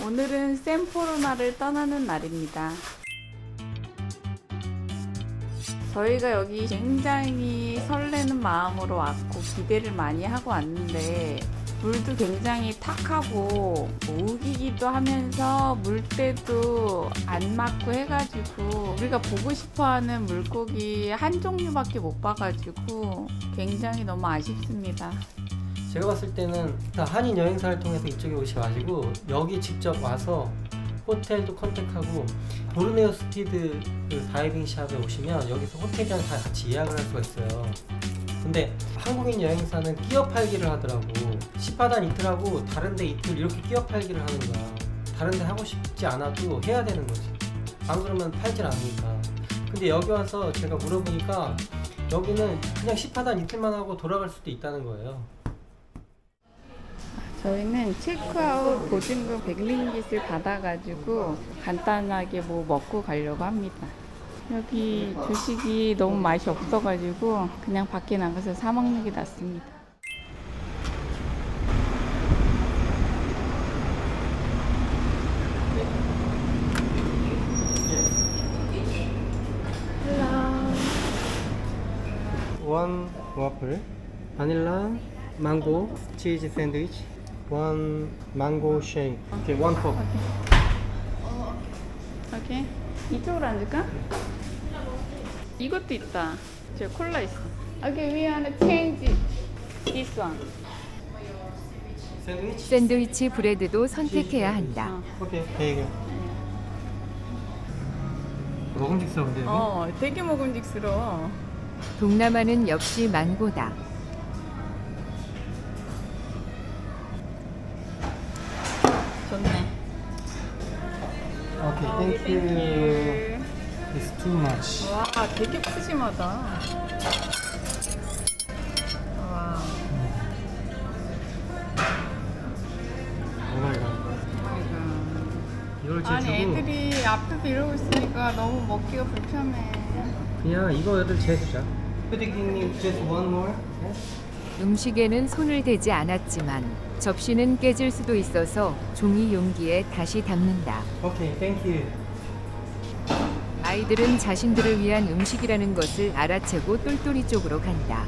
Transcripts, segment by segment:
오늘은 샌포르나를 떠나는 날입니다. 저희가 여기 굉장히 설레는 마음으로 왔고 기대를 많이 하고 왔는데 물도 굉장히 탁하고 우기기도 하면서 물때도 안 맞고 해가지고 우리가 보고 싶어하는 물고기 한 종류밖에 못 봐가지고 굉장히 너무 아쉽습니다. 제가 봤을 때는 한인 여행사를 통해서 이쪽에 오셔가지고 여기 직접 와서 호텔도 컨택하고 보르네오 스피드 그 다이빙 샵에 오시면 여기서 호텔이랑 다 같이 예약을 할 수가 있어요. 근데 한국인 여행사는 끼어 팔기를 하더라고. 10바단 이틀하고 다른데 이틀 이렇게 끼어 팔기를 하는 거야. 다른데 하고 싶지 않아도 해야 되는 거지. 안 그러면 팔질 않으니까. 근데 여기 와서 제가 물어보니까 여기는 그냥 10바단 이틀만 하고 돌아갈 수도 있다는 거예요. 저희는 체크아웃 보증금 100링깃을 받아가지고 간단하게 뭐 먹고 가려고 합니다. 여기 주식이 너무 맛이 없어가지고 그냥 밖에 나가서 사 먹는 게 낫습니다. One waffle, vanilla, mango, cheese sandwich, one mango shake. Okay, one cup. 오케이. 이쪽으로 앉을까? 이것도 있다. 저 콜라 있어. 오케이, we wanna change this one. Sandwich? 샌드위치 브레드도 선택해야 한다. 오케이, 베이글. 먹음직스러운데 여기? 되게 먹음직스러워. 동남아는 역시 망고다. 좋네. 오케이, thank you. It's too much. 와, 되게 푸짐하다. 와. 오마이갓. 이걸 아니, 제주고 애들이 앞에서 이러고 있으니까 너무 먹기가 불편해. 그냥 이거 애들 제주자. Could you give me just one more? 음식에는 손을 대지 않았지만 접시는 깨질 수도 있어서 종이 용기에 다시 담는다. 오케이, thank you. 아이들은 자신들을 위한 음식이라는 것을 알아채고 똘똘이 쪽으로 간다.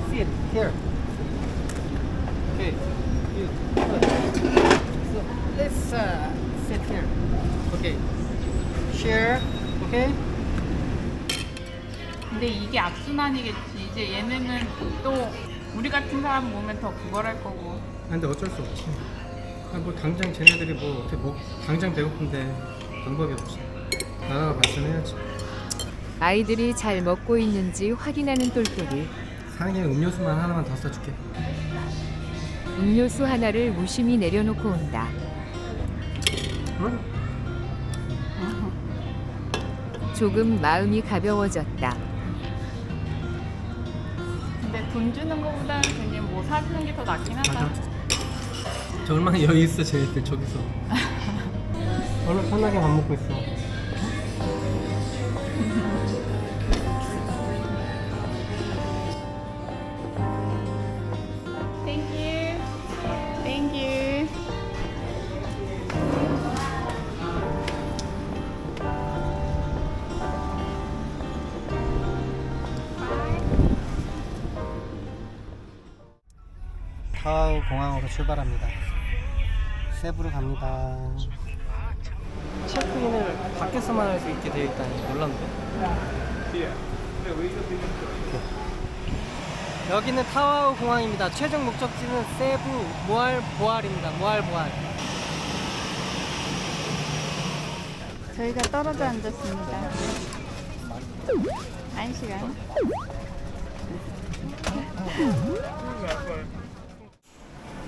Sit here. Okay. You. So let's sit here. Okay. Share. Okay. 근데 이게 악순환이겠지. 이제 얘네는 또 우리 같은 사람 보면 더 구걸할 거고. 근데 어쩔 수 없지. 뭐 당장 쟤네들이 뭐 어떻게 뭐 당장 배고픈데 방법이 없지. 나라가 발전해야지. 아이들이 잘 먹고 있는지 확인하는 똘똘이 상에 음료수만 하나만 더 써줄게. 음료수 하나를 무심히 내려놓고 온다. 응? 조금 마음이 가벼워졌다. 근데 돈 주는 거보다는 그냥 뭐 사주는 게 더 낫긴 하다. 맞아. 저 얼마나 여유 있어 쟤네들 저기서. 얼른 편하게 밥 먹고 있어. Thank you. Thank you. 타와우 공항으로 출발합니다. 세부로 갑니다. 체크인을 밖에서만 할 수 있게 되어 있다니 놀랍네. 여기는 타와우 공항입니다. 최종 목적지는 세부 모알보알입니다. 모알보알. 저희가 떨어져 앉았습니다. 1시간.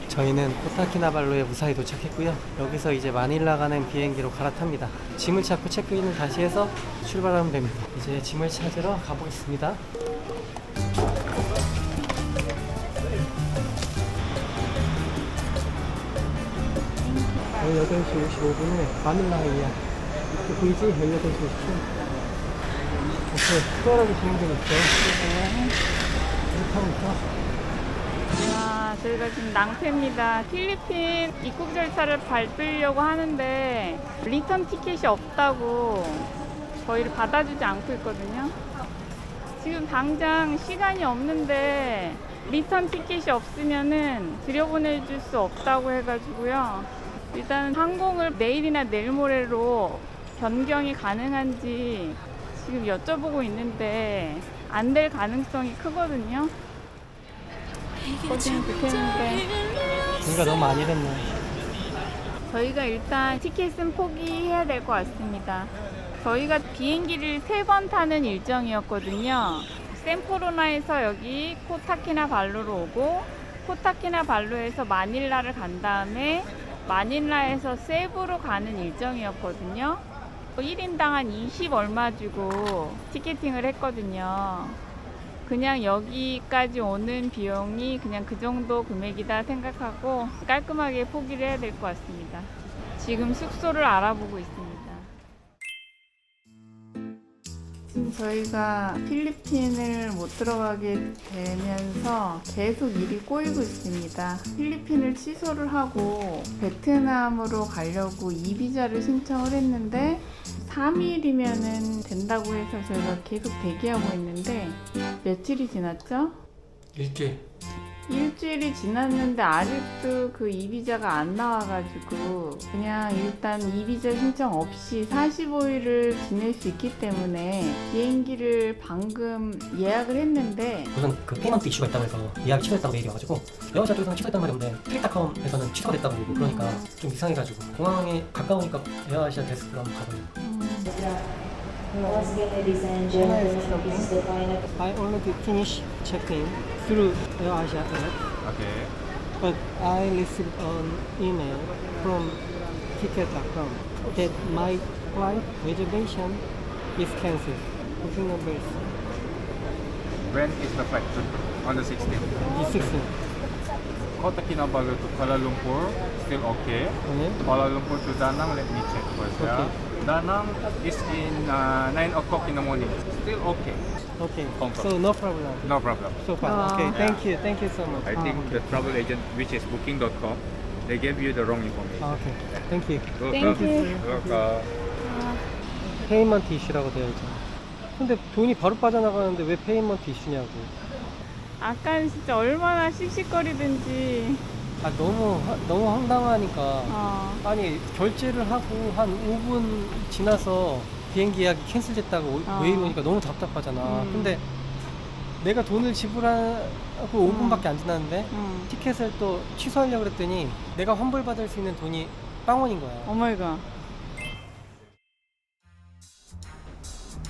저희는 코타키나발루에 무사히 도착했고요. 여기서 이제 마닐라 가는 비행기로 갈아탑니다. 짐을 찾고 체크인을 다시 해서 출발하면 됩니다. 이제 짐을 찾으러 가보겠습니다. 8시 55분에 마닐라에 예약. 보이지? 18시 50분. 오케이, 수월하게 진행되고 있죠. 이렇게 하고 있죠. 와, 저희가 지금 낭패입니다. 필리핀 입국 절차를 밟으려고 하는데 리턴 티켓이 없다고 저희를 받아주지 않고 있거든요. 지금 당장 시간이 없는데 리턴 티켓이 없으면은 들여보내줄 수 없다고 해가지고요. 일단 항공을 내일이나 내일 모레로 변경이 가능한지 지금 여쭤보고 있는데 안 될 가능성이 크거든요. 고생 좋겠는데 우리가 너무 많이 됐네. 저희가 일단 티켓은 포기해야 될 것 같습니다. 저희가 비행기를 3번 타는 일정이었거든요. 샘포로나에서 여기 코타키나발루로 오고 코타키나발루에서 마닐라를 간 다음에 마닐라에서 세부로 가는 일정이었거든요. 1인당 한 20 얼마 주고 티켓팅을 했거든요. 그냥 여기까지 오는 비용이 그냥 그 정도 금액이다 생각하고 깔끔하게 포기를 해야 될 것 같습니다. 지금 숙소를 알아보고 있습니다. 지금 저희가 필리핀을 못 들어가게 되면서 계속 일이 꼬이고 있습니다. 필리핀을 취소를 하고 베트남으로 가려고 이비자를 신청을 했는데 3일이면은 된다고 해서 저희가 계속 대기하고 있는데 며칠이 지났죠? 일주일이 지났는데 아직도 그 이비자가 안 나와가지고 그냥 일단 이비자 신청 없이 45일을 지낼 수 있기 때문에 비행기를 방금 예약을 했는데 우선 그 페이먼트 이슈가 있다고 해서 예약이 취소했다고 얘기가 와가지고 에어아시아 쪽에서는 취소했단 말이 없는데 필리닷컴에서는 취소가 됐다고 그러고 그러니까 좀 이상해가지고 공항에 가까우니까 에어아시아 데스크로 한번 가보려고. Once again, ladies and gentlemen, this is the final. I already finished checking through AirAsia app, Okay. but I received an email from ticket.com that my flight reservation is cancelled. Booking number is When is the flight? On the 16th. 16. Kota Kinabalu to Kuala Lumpur, still okay. Okay. Kuala Lumpur to Da Nang, let me check first. Yeah. Okay. Da Nang is in 9 o'clock in the morning. Still okay. Okay. Confirm. So no problem. No problem. So far. Ah. Okay. Thank you so much. I think the travel agent, which is booking.com, they gave you the wrong information. Okay. Thank you. Thank you. Welcome. 페이먼트 이슈라고 되어 있잖아. 근데 돈이 바로 빠져나가는데 왜 페이먼트 이슈냐고. 아까는 진짜 얼마나 씩씩거리든지 너무 황당하니까. 아니 결제를 하고 한 5분 지나서 비행기 예약이 캔슬됐다고 메일 오니까 너무 답답하잖아. 근데 내가 돈을 지불하고 5분밖에 안 지났는데 티켓을 또 취소하려고 그랬더니 내가 환불받을 수 있는 돈이 빵원인 거야. 오마이갓.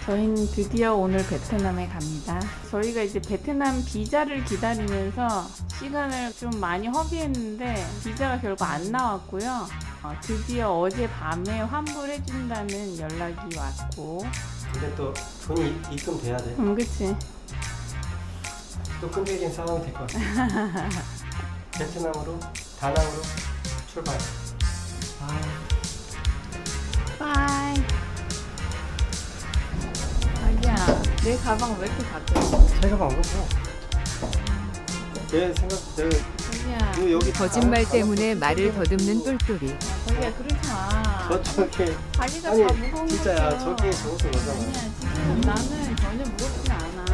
저희는 드디어 오늘 베트남에 갑니다. 저희가 이제 베트남 비자를 기다리면서 시간을 좀 많이 허비했는데 비자가 결국 안 나왔고요. 드디어 어제 밤에 환불해준다는 연락이 왔고. 근데 또 돈이 입금돼야 돼. 그치. 또 끈질긴 상황이 될 것 같아. 베트남으로 다낭으로 출발. 바이. 자기야, 내 가방 왜 이렇게 작게? 제 가방 안 갖고. 내 자기야, 여기 거짓말 때문에 말을 더듬는 똘똘이. 자기야 그러지 마. 저렇게 자기가 아니 다 무거운 진짜야 거죠. 저게 저것도 거잖아. 아니야, 지금 나는 전혀 무겁지 않아.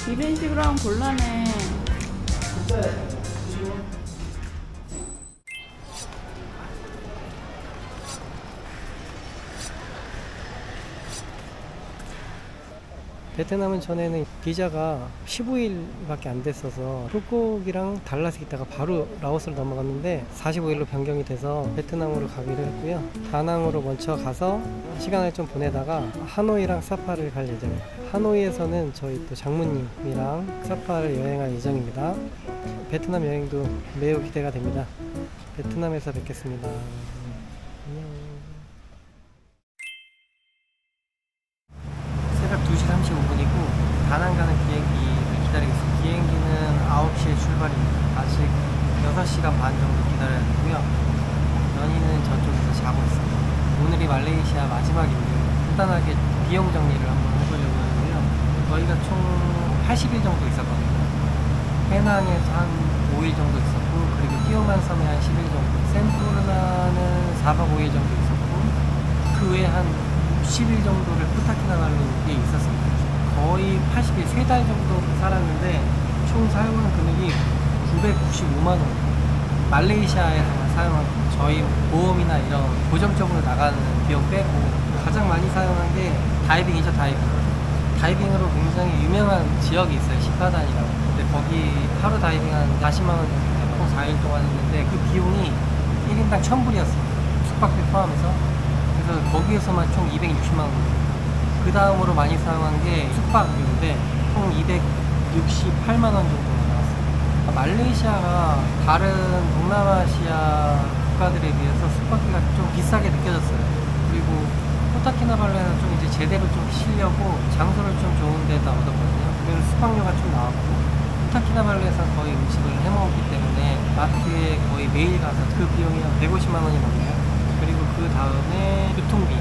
이런 식으로 하면 곤란해. 진짜야. 베트남은 전에는 비자가 15일밖에 안 됐어서 푸꾸옥이랑 달라스 있다가 바로 라오스로 넘어갔는데 45일로 변경이 돼서 베트남으로 가기로 했고요. 다낭으로 먼저 가서 시간을 좀 보내다가 하노이랑 사파를 갈 예정이에요. 하노이에서는 저희 또 장모님이랑 사파를 여행할 예정입니다. 베트남 여행도 매우 기대가 됩니다. 베트남에서 뵙겠습니다. 안녕. 새벽 2시 35분이고 다낭 가는 비행기를 기다리고 있습니다. 비행기는 9시에 출발입니다. 아직 6시간 반 정도 기다려야 되고요. 연희는 저쪽에서 자고 있습니다. 오늘이 말레이시아 마지막인데 간단하게 비용 정리를 한번 해보려고 하는데요. 저희가 총 80일 정도 있었거든요. 해낭에서 한 5일 정도 있었고, 그리고 띠오만 섬에 한 10일 정도, 샘푸르나는 4박 5일 정도 있었고, 그 외에 한 60일 정도를 코타키나발루에 있었습니다. 거의 80일, 3달 정도 살았는데 총 사용한 금액이 995만 원. 말레이시아에서만 사용한 저희 보험이나 이런 고정적으로 나가는 비용 빼고 가장 많이 사용한 게 다이빙이죠, 다이빙. 다이빙으로 굉장히 유명한 지역이 있어요, 시파단이라고. 근데 거기 하루 다이빙 한 40만 원 정도 총 4일 동안 했는데 그 비용이 1인당 1,000불이었어요. 숙박비 포함해서. 그래서 거기에서만 총 260만 원. 그 다음으로 많이 사용한 게 숙박료인데 총 268만 원 정도 나왔어요. 말레이시아가 다른 동남아시아 국가들에 비해서 숙박비가 좀 비싸게 느껴졌어요. 그리고 코타키나발루에는 좀 이제 제대로 좀 쉬려고 장소를 좀 좋은 데다 얻었거든요. 그래서 숙박료가 좀 나왔고, 코타키나발루에서 거의 음식을 해먹었기 때문에 마트에 거의 매일 가서 그 비용이 한 150만 원이 넘네요. 그리고 그 다음에 교통비,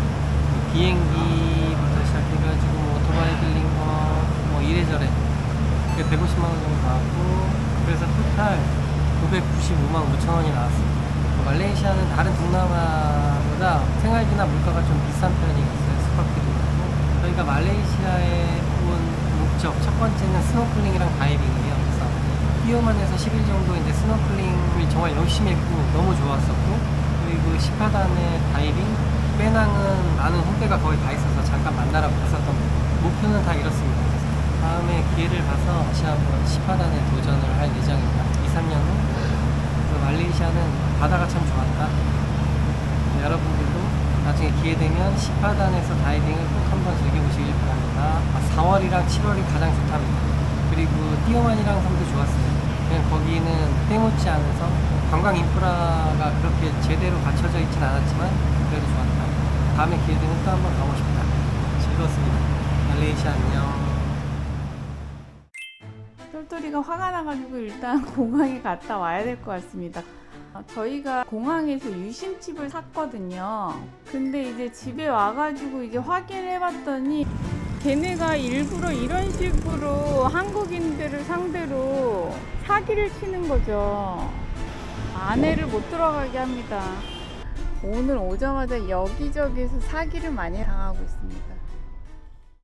비행기부터 시작해가지고 뭐 오토바이 빌린 거 뭐 이래저래 150만 원 정도 나왔고, 그래서 토탈 995만 5천 원이 나왔습니다. 말레이시아는 다른 동남아보다 생활비나 물가가 좀 비싼 편이 있어요. 숙박비도 그렇고. 저희가 말레이시아에 온 목적 첫 번째는 스노클링이랑 다이빙이에요. 그래서 띠오만에서 10일 정도 이제 스노클링을 정말 열심히 했고 너무 좋았었고, 그리고 시파단의 다이빙, 빼낭은 아는 후배가 거의 다 있어서 잠깐 만나러 갔었던 목표는 다 이렇습니다. 그래서 다음에 기회를 봐서 다시 한번 시파단에 도전을 할 예정입니다. 2-3년 후. 그래서 말레이시아는 바다가 참 좋았다. 여러분들도 나중에 기회 되면 시파단에서 다이빙을 꼭 한번 즐겨보시길 바랍니다. 4월이랑 7월이 가장 좋답니다. 그리고 띠오만이랑 섬도 좋았어요. 그냥 거기는 때묻지 않아서 관광 인프라가 그렇게 제대로 갖춰져 있진 않았지만 그래도 좋았다. 다음에 기회 되면 또 한번 가고 싶다. 즐거웠습니다. 말레이시아 안녕. 똘똘이가 화가 나가지고 일단 공항에 갔다 와야 될 것 같습니다. 저희가 공항에서 유심칩을 샀거든요. 근데 이제 집에 와가지고 이제 확인을 해봤더니 걔네가 일부러 이런 식으로 한국인들을 상대로 사기를 치는 거죠. 안에를 못 들어가게 합니다. 오늘 오자마자 여기저기서 사기를 많이 당하고 있습니다.